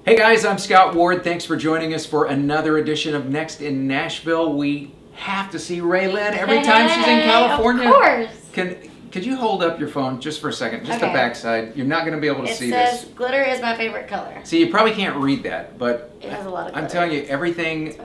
Hey guys, I'm Scott Ward. Thanks for joining us for another edition of Next in Nashville. We have to see RaeLynn every time she's in California. Of course. Could you hold up your phone just for a second? Just the backside. You're not going to be able to see this. It says glitter is my favorite color. See, you probably can't read that, but it has a lot of glitter. I'm telling you, everything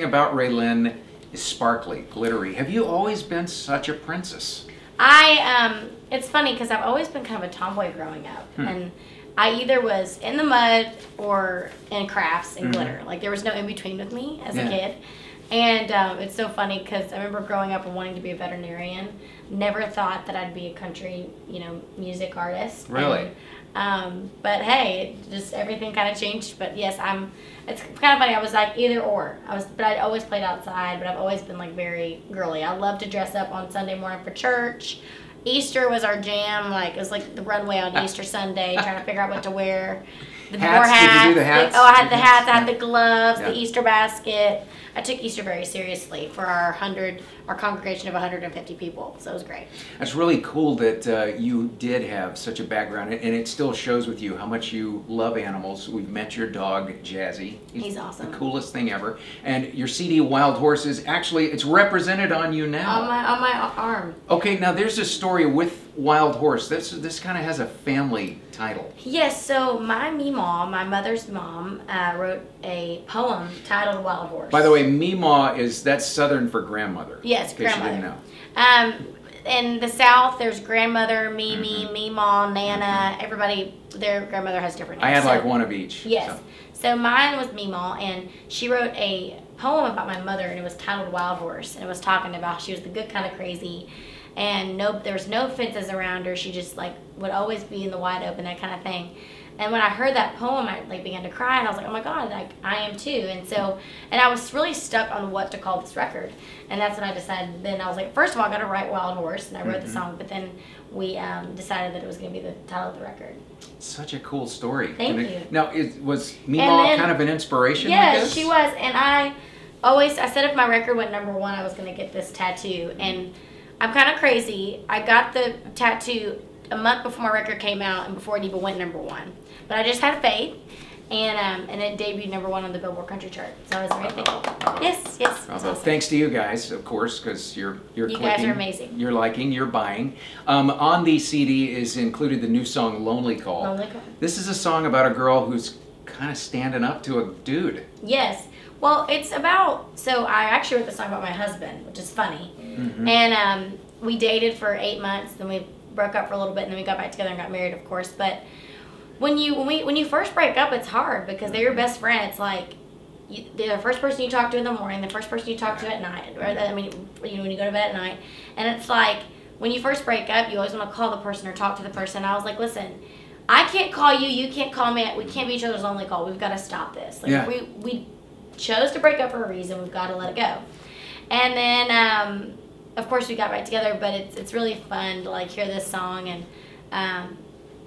about RaeLynn is sparkly, glittery. Have you always been such a princess? It's funny because I've always been kind of a tomboy growing up, and I either was in the mud or in crafts and glitter. Like there was no in between with me as a kid. And it's so funny because I remember growing up and wanting to be a veterinarian. Never thought that I'd be a country, music artist. Really? But hey, just everything kind of changed. But yes, it's kind of funny. I was like either or. But I'd always played outside. But I've always been like very girly. I love to dress up on Sunday morning for church. Easter was our jam. Like it was like the runway on Easter Sunday, trying to figure out what to wear. Hats? Did you do the hats? I had the hats. I had the gloves. The Easter basket. I took Easter very seriously for our congregation of 150 people, so it was great. That's really cool that you did have such a background, and it still shows with you how much you love animals. We've met your dog, Jazzy. He's awesome. The coolest thing ever. And your CD, Wild Horses, actually, it's represented on you now. On my arm. Okay, now there's a story with Wild Horse. This kind of has a family title. Yes, so my meemaw, my mother's mom, wrote a poem titled Wild Horse. By the way, meemaw that's Southern for grandmother. Yes, grandmother. In case you didn't know. In the South, there's grandmother, Mimi, meemaw, Nana. Everybody, their grandmother has different names. I had like one of each. Yes. So mine was meemaw, and she wrote a poem about my mother, and it was titled Wild Horse, and it was talking about she was the good kind of crazy. And there was no fences around her. She just like would always be in the wide open, that kind of thing. And when I heard that poem, I like began to cry, and I was like, oh my God, like I am too. And I was really stuck on what to call this record. And that's when I decided. Then I was like, first of all, I got to write Wild Horse, and I wrote the song. But then we decided that it was going to be the title of the record. Such a cool story. Thank you. Now, was meemaw kind of an inspiration? Yes, she was. And I said if my record went #1, I was going to get this tattoo. And I'm kind of crazy. I got the tattoo a month before my record came out and before it even went #1. But I just had faith, and it debuted #1 on the Billboard Country Chart. So I was very thankful. Yes. Awesome. Thanks to you guys, of course, because you're clicking. You guys are amazing. You're liking, you're buying. On the CD is included the new song Lonely Call. Lonely Call. This is a song about a girl who's kind of standing up to a dude. Yes. Well, it's about, so I actually wrote the song about my husband, which is funny. And we dated for 8 months, then we broke up for a little bit, and then we got back together and got married, of course. But when you first break up, it's hard because they're your best friend. It's like they're the first person you talk to in the morning, the first person you talk to at night, or when you go to bed at night. And it's like when you first break up, you always want to call the person or talk to the person. I was like, listen, I can't call you, you can't call me. We can't be each other's only call. We've got to stop this. Like we chose to break up for a reason. We've got to let it go. And then of course we got back together, but it's really fun to like hear this song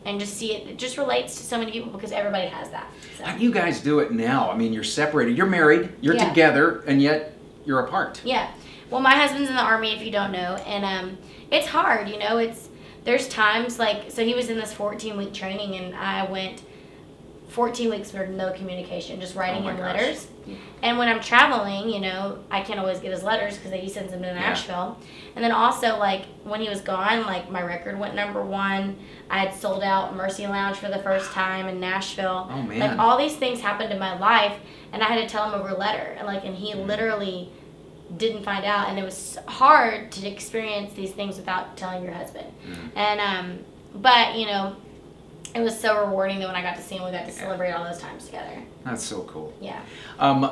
and just see it. It just relates to so many people because everybody has that. So. How do you guys do it now? I mean, you're separated, you're married, you're together, and yet you're apart. Yeah. Well, my husband's in the Army, if you don't know, and it's hard, there's times like, so he was in this 14-week training, and I went 14 weeks for no communication, just writing in letters. And when I'm traveling, I can't always get his letters because he sends them to Nashville. And then also, like, when he was gone, like, my record went #1. I had sold out Mercy Lounge for the first time in Nashville. Oh, man. Like, all these things happened in my life, and I had to tell him over letter. And he literally didn't find out. And it was hard to experience these things without telling your husband. And, but, it was so rewarding that when I got to see him, we got to celebrate all those times together. That's so cool. Yeah.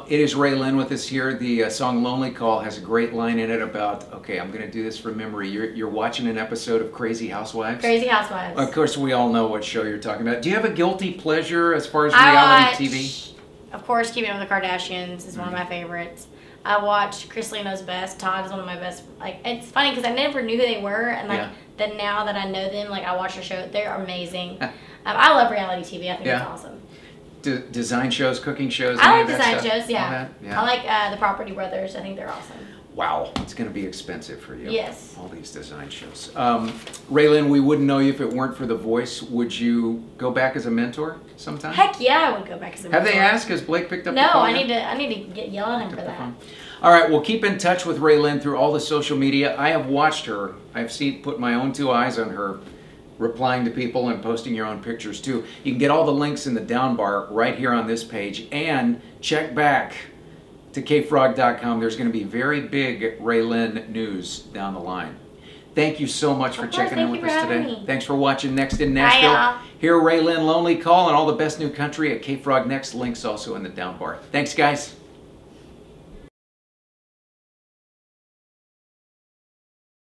It is RaeLynn with us here. The song Lonely Call has a great line in it about, okay, I'm going to do this from memory. You're watching an episode of Crazy Housewives? Crazy Housewives. Of course, we all know what show you're talking about. Do you have a guilty pleasure as far as reality TV? Of course, Keeping Up with the Kardashians is one of my favorites. I watch Chris Knows Best. Todd is one of my best. Like, it's funny because I never knew who they were, and then now that I know them, like I watch their show, they're amazing. I love reality TV. I think it's awesome. Design shows, cooking shows. I like design shows. Yeah. I like the Property Brothers. I think they're awesome. Wow, it's going to be expensive for you. Yes. All these design shows. RaeLynn, we wouldn't know you if it weren't for the voice. Would you go back as a mentor sometime? Heck yeah, I would go back as a mentor. Have they asked? Has Blake picked up the No, phone? I need to yell at him for that. All right, well, keep in touch with RaeLynn through all the social media. I have watched her. I've put my own 2 eyes on her, replying to people and posting your own pictures too. You can get all the links in the down bar right here on this page, and check back to kfrog.com. There's going to be very big RaeLynn news down the line. Thank you so much for checking in with us today. Thanks for watching Next in Nashville. Bye, Hear RaeLynn Lonely Call and all the best new country at KFrog Next. Links also in the down bar. Thanks, guys.